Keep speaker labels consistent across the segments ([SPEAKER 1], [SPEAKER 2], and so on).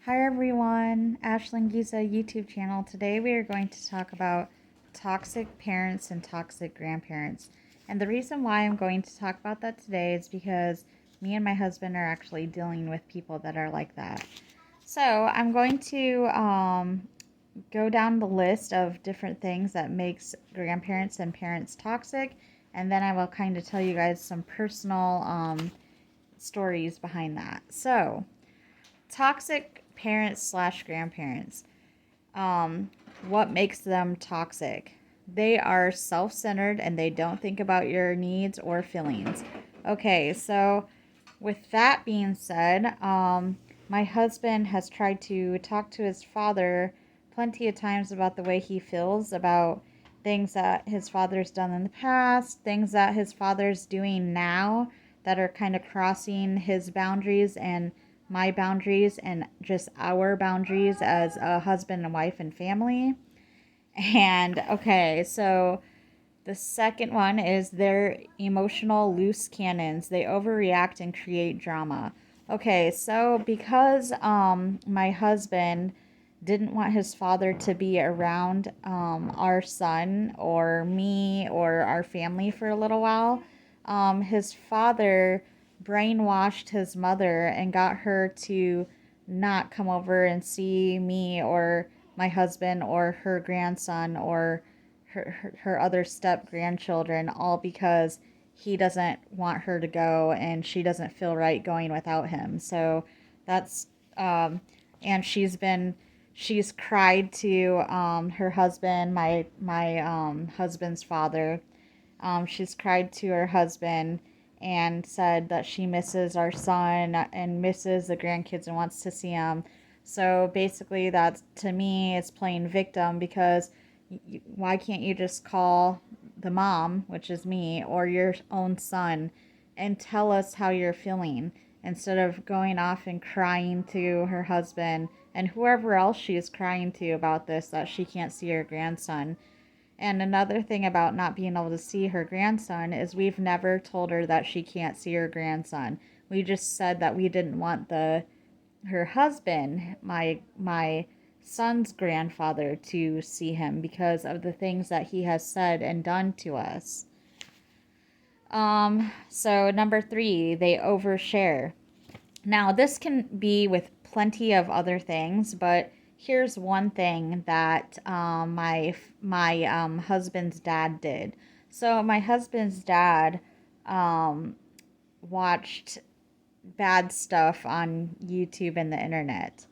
[SPEAKER 1] Hi everyone, Ashlyn Giza YouTube channel. Today we are going to talk about toxic parents and toxic grandparents. And the reason why I'm going to talk about that today is because me and my husband are actually dealing with people that are like that. So I'm going to go down the list of different things that makes grandparents and parents toxic, and then I will kind of tell you guys some personal stories behind that. So toxic parents slash grandparents. Um, what makes them toxic? They are self centered and they don't think about your needs or feelings. Okay, so with that being said, my husband has tried to talk to his father plenty of times about the way he feels about things that his father's done in the past, things that his father's doing now that are kind of crossing his boundaries and my boundaries and just our boundaries as a husband and wife and family. And okay, so the second one is their emotional loose cannons. They overreact and create drama. Okay, so because my husband didn't want his father to be around our son or me or our family for a little while, his father brainwashed his mother and got her to not come over and see me or my husband or her grandson or her other step grandchildren, all because he doesn't want her to go and she doesn't feel right going without him. So that's and she's cried to her husband, my husband's father. She's cried to her husband and said that she misses our son and misses the grandkids and wants to see them. So basically, that to me is playing victim because why can't you just call the mom, which is me, or your own son, and tell us how you're feeling instead of going off and crying to her husband and whoever else she is crying to about this, that she can't see her grandson. And another thing about not being able to see her grandson is we've never told her that she can't see her grandson. We just said that we didn't want the her husband, my son's grandfather, to see him because of the things that he has said and done to us. So number 3, they overshare. Now, this can be with plenty of other things, but here's one thing that my husband's dad did. So my husband's dad um, watched bad stuff on YouTube and the internet.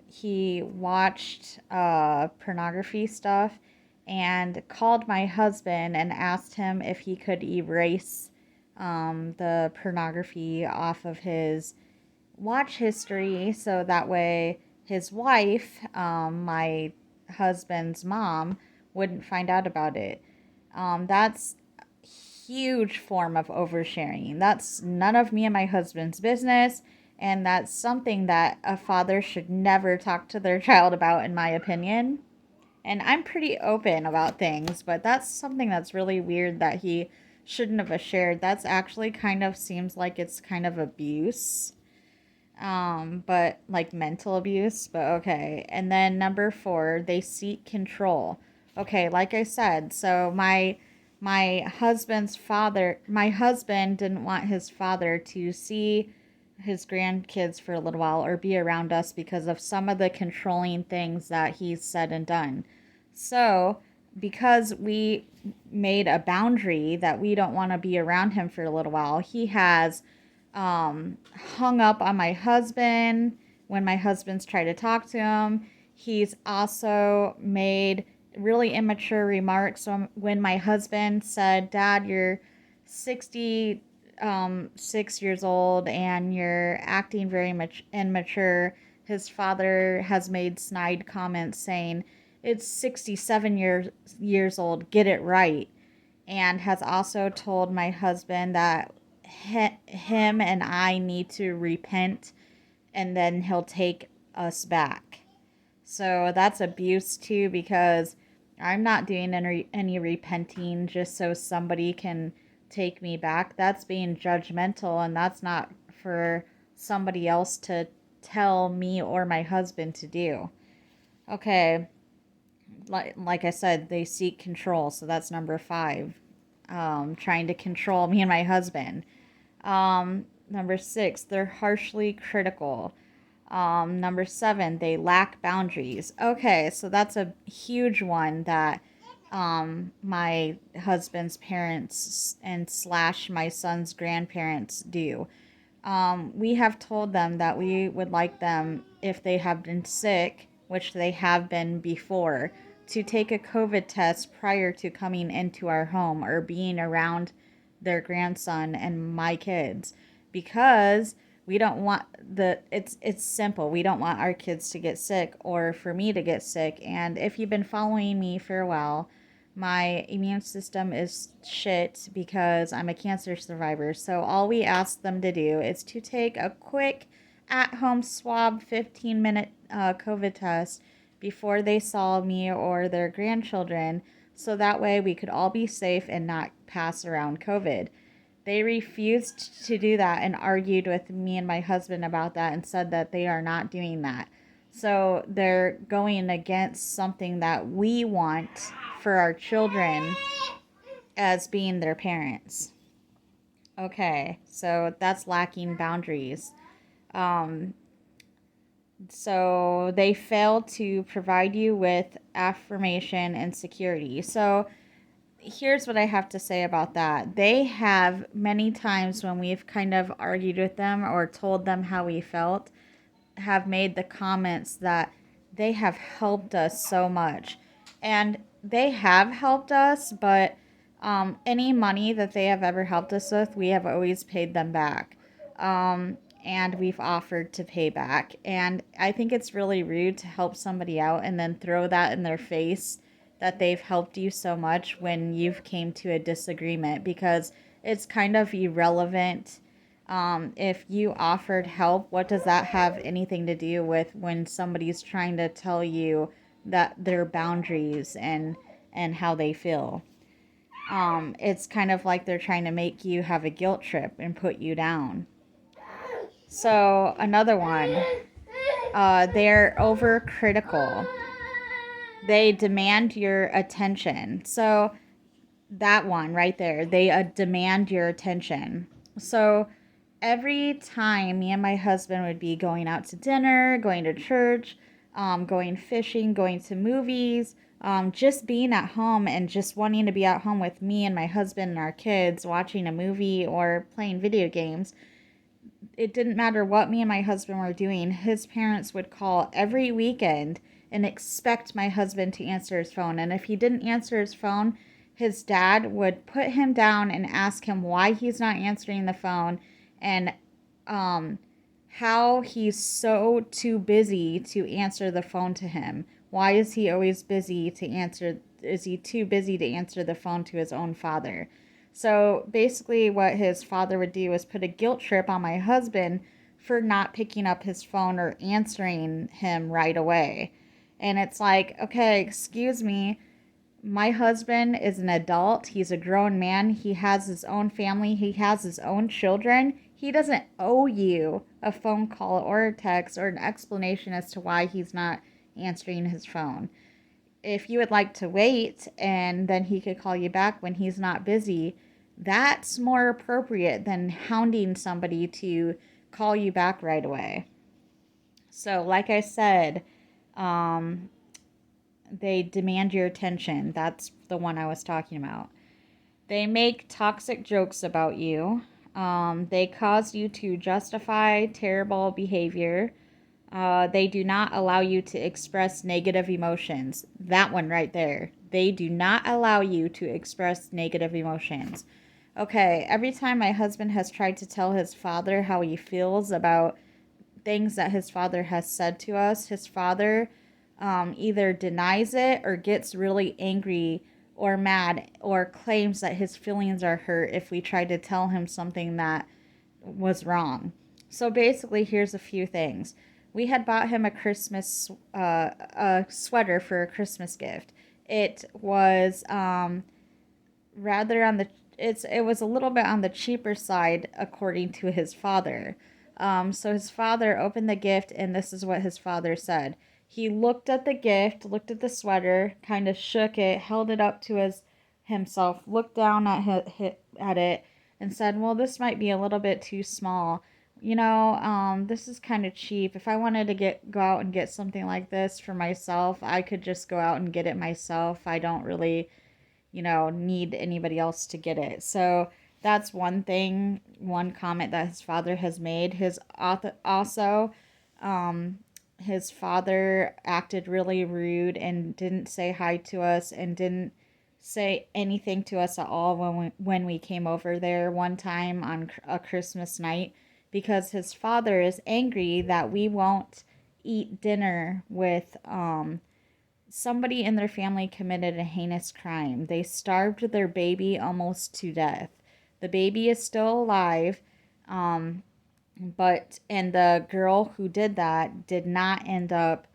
[SPEAKER 1] He watched pornography stuff and called my husband and asked him if he could erase the pornography off of his watch history so that way his wife, my husband's mom, wouldn't find out about it. That's huge form of oversharing. That's none of me and my husband's business, and that's something that a father should never talk to their child about, in my opinion. And I'm pretty open about things, but that's something that's really weird that he shouldn't have shared. That's actually kind of seems like it's kind of abuse. But like mental abuse, but okay. And then number 4, they seek control. Okay, like I said, so my husband didn't want his father to see his grandkids for a little while or be around us because of some of the controlling things that he's said and done. So, because we made a boundary that we don't want to be around him for a little while, he has hung up on my husband when my husband's tried to talk to him. He's also made really immature remarks. So when my husband said, "Dad, you're 6 years old and you're acting very much immature," his father has made snide comments saying, "It's 67 years old, get it right." And has also told my husband that him and I need to repent and then he'll take us back. So that's abuse too because I'm not doing any repenting just so somebody can take me back. That's being judgmental and that's not for somebody else to tell me or my husband to do. Okay, like I said, they seek control, so that's number 5. Trying to control me and my husband. Number 6, they're harshly critical. Number 7, they lack boundaries. Okay, so that's a huge one that my husband's parents and slash my son's grandparents do. We have told them that we would like them, if they have been sick, which they have been before, to take a COVID test prior to coming into our home or being around their grandson and my kids, because we don't want it's simple. We don't want our kids to get sick or for me to get sick. And if you've been following me for a while, my immune system is shit because I'm a cancer survivor. So all we ask them to do is to take a quick at-home swab 15-minute COVID test before they saw me or their grandchildren, so that way we could all be safe and not pass around COVID. They refused to do that and argued with me and my husband about that and said that they are not doing that. So they're going against something that we want for our children as being their parents. Okay, so that's lacking boundaries. So they fail to provide you with affirmation and security. So here's what I have to say about that. They have many times when we've kind of argued with them or told them how we felt, have made the comments that they have helped us so much. And they have helped us, but any money that they have ever helped us with, we have always paid them back. And we've offered to pay back. And I think it's really rude to help somebody out and then throw that in their face that they've helped you so much when you've came to a disagreement, because it's kind of irrelevant. If you offered help, what does that have anything to do with when somebody's trying to tell you that their boundaries and how they feel? It's kind of like they're trying to make you have a guilt trip and put you down. So another one, they're overcritical. They demand your attention. So that one right there, they demand your attention. So every time me and my husband would be going out to dinner, going to church, going fishing, going to movies, just being at home and just wanting to be at home with me and my husband and our kids, watching a movie or playing video games, it didn't matter what me and my husband were doing, his parents would call every weekend and expect my husband to answer his phone. And if he didn't answer his phone, his dad would put him down and ask him why he's not answering the phone and how he's so too busy to answer the phone to him. Why is he always busy to answer? Is he too busy to answer the phone to his own father? So basically, what his father would do is put a guilt trip on my husband for not picking up his phone or answering him right away. And it's like, okay, excuse me. My husband is an adult. He's a grown man. He has his own family. He has his own children. He doesn't owe you a phone call or a text or an explanation as to why he's not answering his phone. If you would like to wait and then he could call you back when he's not busy, that's more appropriate than hounding somebody to call you back right away. So, like I said, they demand your attention. That's the one I was talking about. They make toxic jokes about you. They cause you to justify terrible behavior. They do not allow you to express negative emotions. That one right there. They do not allow you to express negative emotions. Okay, every time my husband has tried to tell his father how he feels about things that his father has said to us, his father either denies it or gets really angry or mad or claims that his feelings are hurt if we try to tell him something that was wrong. So basically, here's a few things. We had bought him a sweater for a Christmas gift. It was rather on the it was a little bit on the cheaper side according to his father. So his father opened the gift, and this is what his father said. He looked at the gift, looked at the sweater, kind of shook it, held it up to himself, looked down at it, and said, "Well, this might be a little bit too small. This is kind of cheap. If I wanted to go out and get something like this for myself, I could just go out and get it myself. I don't really, need anybody else to get it." So that's one comment that his father has made. Also, um, his father acted really rude and didn't say hi to us and didn't say anything to us at all when we came over there one time on a Christmas night, because his father is angry that we won't eat dinner with somebody in their family committed a heinous crime. They starved their baby almost to death. The baby is still alive, um, and the girl who did that did not end up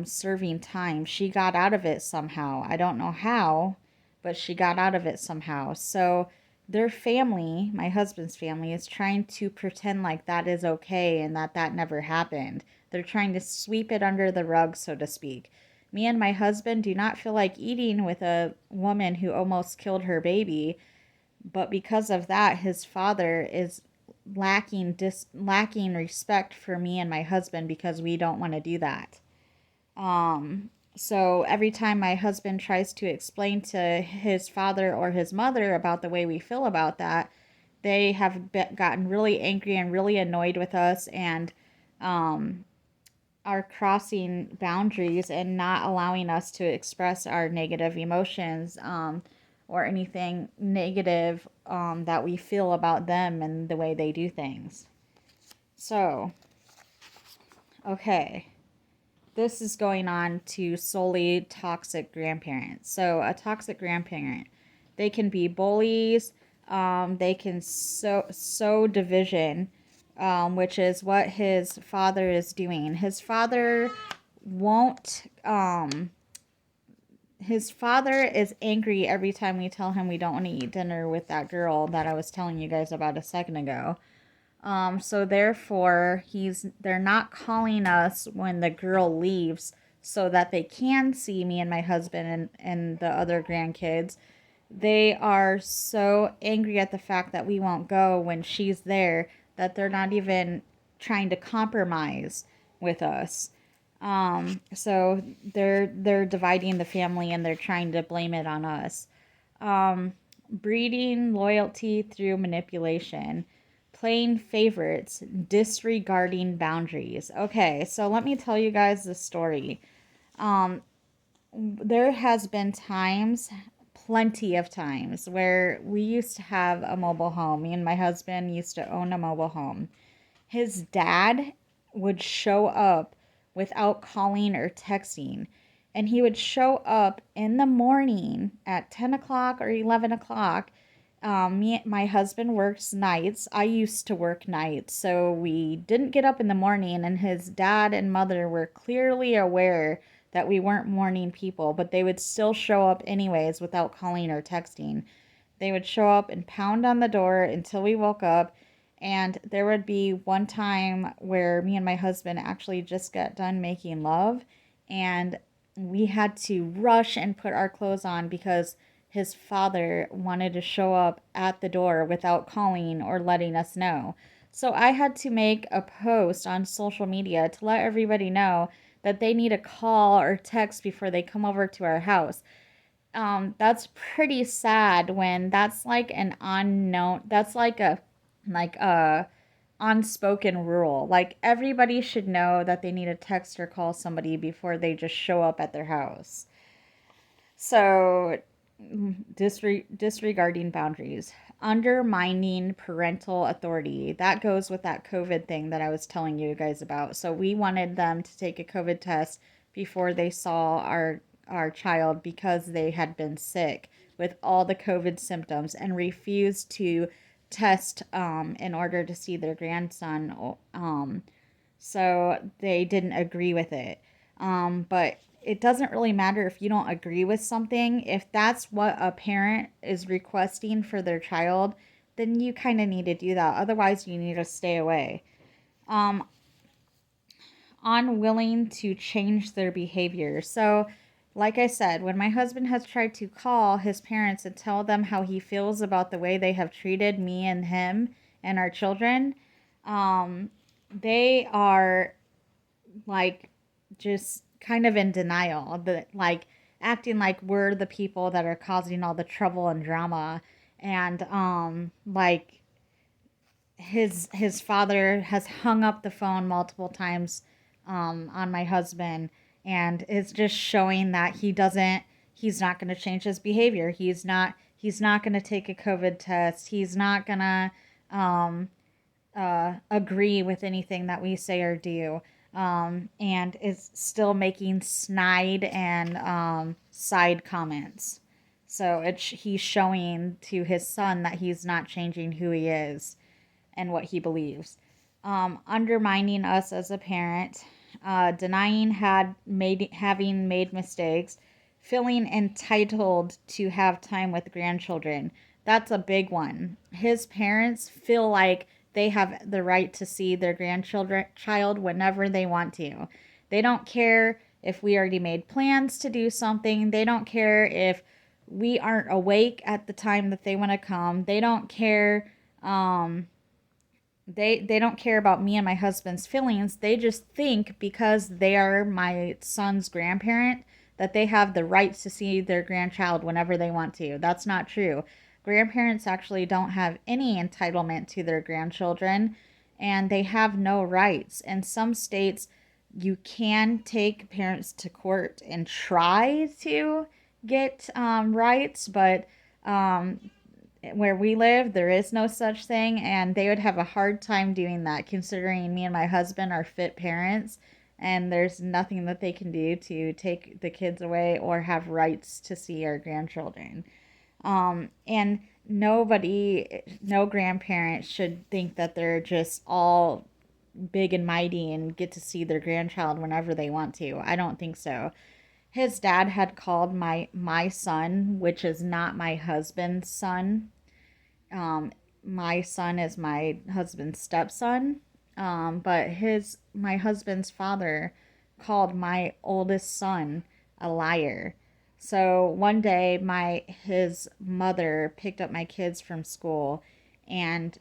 [SPEAKER 1] serving time. She got out of it somehow. I don't know how, but she got out of it somehow. So their family, my husband's family, is trying to pretend like that is okay and that never happened. They're trying to sweep it under the rug, so to speak. Me and my husband do not feel like eating with a woman who almost killed her baby, but because of that, his father is lacking respect for me and my husband because we don't want to do that. So every time my husband tries to explain to his father or his mother about the way we feel about that, they have gotten really angry and really annoyed with us, and um, are crossing boundaries and not allowing us to express our negative emotions, or anything negative that we feel about them and the way they do things. So, okay. This is going on to solely toxic grandparents. So, a toxic grandparent, they can be bullies, they can sow division, which is what his father is doing. Won't, his father is angry every time we tell him we don't want to eat dinner with that girl that I was telling you guys about a second ago. So therefore, they're not calling us when the girl leaves so that they can see me and my husband and the other grandkids. They are so angry at the fact that we won't go when she's there that they're not even trying to compromise with us. So they're dividing the family and they're trying to blame it on us. Breeding loyalty through manipulation, playing favorites, disregarding boundaries. Okay, so let me tell you guys the story. Um, there has been times, plenty of times, where we used to have a mobile home. Me and my husband used to own a mobile home. His dad would show up without calling or texting. And he would show up in the morning at 10 o'clock or 11 o'clock. My husband works nights. I used to work nights. So we didn't get up in the morning. And his dad and mother were clearly aware that we weren't morning people, but they would still show up anyways without calling or texting. They would show up and pound on the door until we woke up. And there would be one time where me and my husband actually just got done making love, and we had to rush and put our clothes on because his father wanted to show up at the door without calling or letting us know. So I had to make a post on social media to let everybody know that they need a call or text before they come over to our house. That's pretty sad when that's like an unknown, that's like a unspoken rule. Like everybody should know that they need to text or call somebody before they just show up at their house. So, disregarding boundaries, undermining parental authority. That goes with that COVID thing that I was telling you guys about. So we wanted them to take a COVID test before they saw our child because they had been sick with all the COVID symptoms and refused to test in order to see their grandson. So they didn't agree with it. But it doesn't really matter if you don't agree with something. If that's what a parent is requesting for their child, then you kind of need to do that. Otherwise, you need to stay away. um, unwilling to change their behavior. So, like I said, when my husband has tried to call his parents and tell them how he feels about the way they have treated me and him and our children, um, they are like just kind of in denial, that like acting like we're the people that are causing all the trouble and drama, and like his father has hung up the phone multiple times on my husband, and it's just showing that he's not going to change his behavior. He's not going to take a COVID test. He's not going to um, agree with anything that we say or do, and is still making snide and side comments. So he's showing to his son that he's not changing who he is and what he believes. Undermining us as a parent, denying having made mistakes, feeling entitled to have time with grandchildren. That's a big one. His parents feel like they have the right to see their grandchildren child whenever they want to. They don't care if we already made plans to do something. They don't care if we aren't awake at the time that they want to come. They don't care. They don't care about me and my husband's feelings. They just think because they are my son's grandparent that they have the right to see their grandchild whenever they want to. That's not true. Grandparents actually don't have any entitlement to their grandchildren, and they have no rights. In some states, you can take parents to court and try to get rights, but where we live, there is no such thing, and they would have a hard time doing that considering me and my husband are fit parents, and there's nothing that they can do to take the kids away or have rights to see our grandchildren. And no grandparent should think that they're just all big and mighty and get to see their grandchild whenever they want to. I don't think so. His dad had called my son, which is not my husband's son. My son is my husband's stepson, but my husband's father called my oldest son a liar. So one day, his mother picked up my kids from school and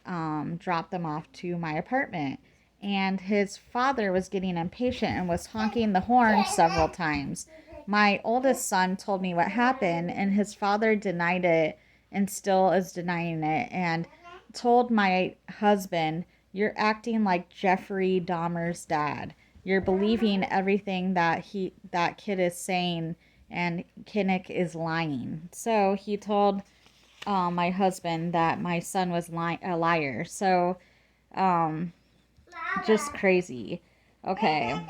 [SPEAKER 1] dropped them off to my apartment. And his father was getting impatient and was honking the horn several times. My oldest son told me what happened, and his father denied it and still is denying it, and told my husband, "You're acting like Jeffrey Dahmer's dad. You're believing everything that kid is saying, and Kinnick is lying." So he told my husband that my son was a liar. So just crazy. Okay.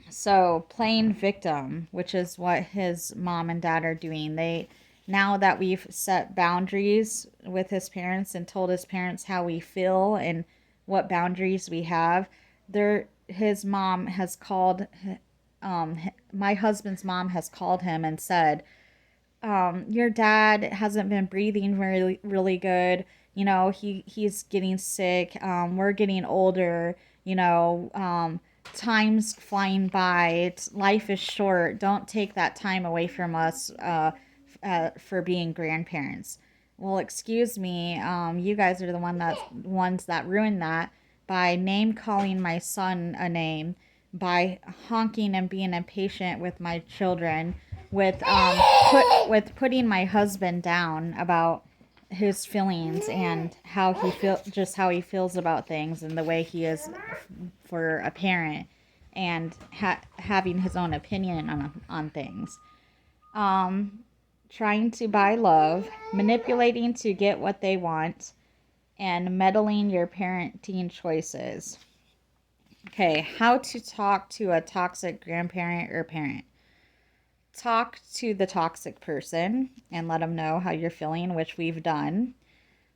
[SPEAKER 1] So playing victim, which is what his mom and dad are doing. Now that we've set boundaries with his parents and told his parents how we feel and what boundaries we have, his mom has called my husband's mom has called him and said, your dad hasn't been breathing really good. He's getting sick. We're getting older. Time's flying by. Life is short. Don't take that time away from us for being grandparents. Well, excuse me. You guys are the ones that ruined that by name calling my son a name, by honking and being impatient with my children, with putting my husband down about his feelings and how he feels about things and the way he is for a parent, and having his own opinion on things. Trying to buy love, manipulating to get what they want, and meddling your parenting choices. Okay, how to talk to a toxic grandparent or parent. Talk to the toxic person and let them know how you're feeling, which we've done.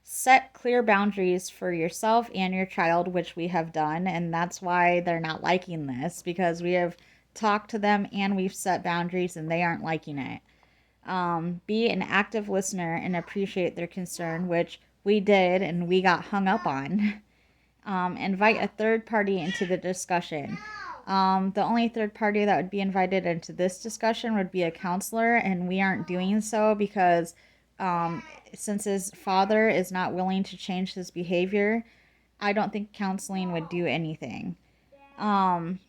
[SPEAKER 1] Set clear boundaries for yourself and your child, which we have done, and that's why they're not liking this, because we have talked to them and we've set boundaries and they aren't liking it. Be an active listener and appreciate their concern, which we did and we got hung up on. invite a third party into the discussion. The only third party that would be invited into this discussion would be a counselor, and we aren't doing so because um, since his father is not willing to change his behavior, I don't think counseling would do anything. Um,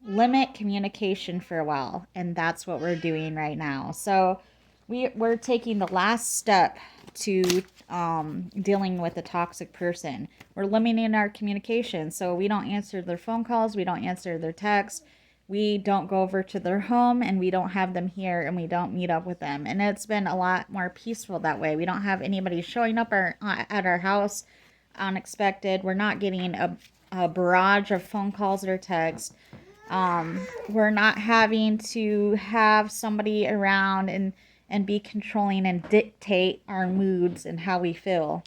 [SPEAKER 1] Limit communication for a while, and that's what we're doing right now. So we're taking the last step to dealing with a toxic person. We're limiting our communication, so we don't answer their phone calls, we don't answer their texts, we don't go over to their home, and we don't have them here, and we don't meet up with them. And it's been a lot more peaceful that way. We don't have anybody showing up at our house unexpected. We're not getting a barrage of phone calls or texts. We're not having to have somebody around and be controlling and dictate our moods and how we feel.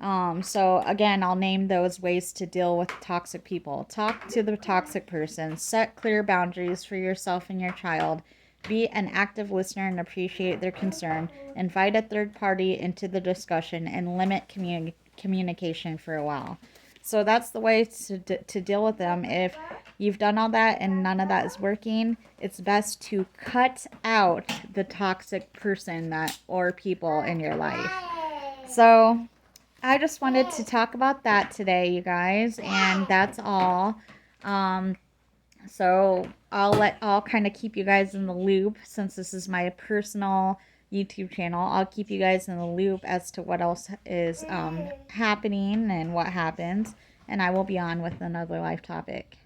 [SPEAKER 1] So again, I'll name those ways to deal with toxic people. Talk to the toxic person. Set clear boundaries for yourself and your child. Be an active listener and appreciate their concern. Invite a third party into the discussion and limit communication for a while. So that's the way to deal with them. If you've done all that and none of that is working, it's best to cut out the toxic person that or people in your life. So I just wanted to talk about that today, you guys, and that's all. Um, so I'll kind of keep you guys in the loop since this is my personal YouTube channel. I'll keep you guys in the loop as to what else is happening and what happens, and I will be on with another life topic.